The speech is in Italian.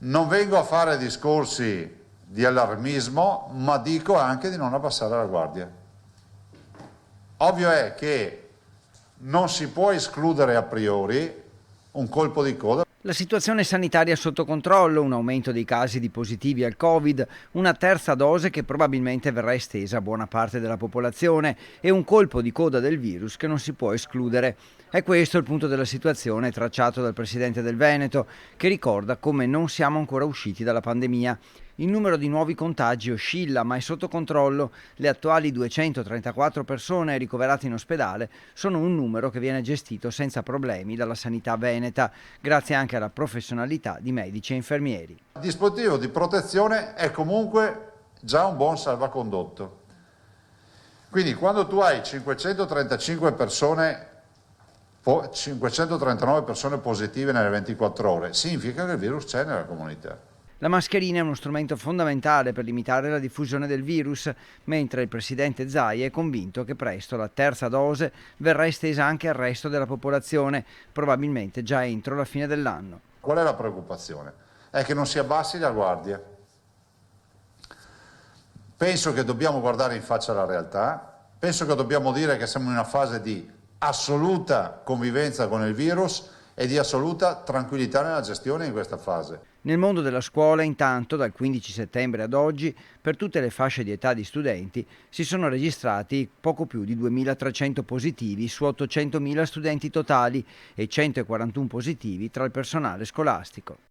Non vengo a fare discorsi di allarmismo, ma dico anche di non abbassare la guardia. Ovvio è che non si può escludere a priori un colpo di coda. La situazione sanitaria è sotto controllo, un aumento dei casi di positivi al Covid, una terza dose che probabilmente verrà estesa a buona parte della popolazione e un colpo di coda del virus che non si può escludere. È questo il punto della situazione tracciato dal Presidente del Veneto, che ricorda come non siamo ancora usciti dalla pandemia. Il numero di nuovi contagi oscilla, ma è sotto controllo. Le attuali 234 persone ricoverate in ospedale sono un numero che viene gestito senza problemi dalla sanità veneta, grazie anche alla professionalità di medici e infermieri. Il dispositivo di protezione è comunque già un buon salvacondotto. Quindi quando tu hai 539 persone positive nelle 24 ore, significa che il virus c'è nella comunità. La mascherina è uno strumento fondamentale per limitare la diffusione del virus, mentre il presidente Zaia è convinto che presto la terza dose verrà estesa anche al resto della popolazione, probabilmente già entro la fine dell'anno. Qual è la preoccupazione? È che non si abbassi la guardia. Penso che dobbiamo guardare in faccia la realtà, penso che dobbiamo dire che siamo in una fase di assoluta convivenza con il virus e di assoluta tranquillità nella gestione in questa fase. Nel mondo della scuola, intanto, dal 15 settembre ad oggi, per tutte le fasce di età di studenti, si sono registrati poco più di 2.300 positivi su 800.000 studenti totali e 141 positivi tra il personale scolastico.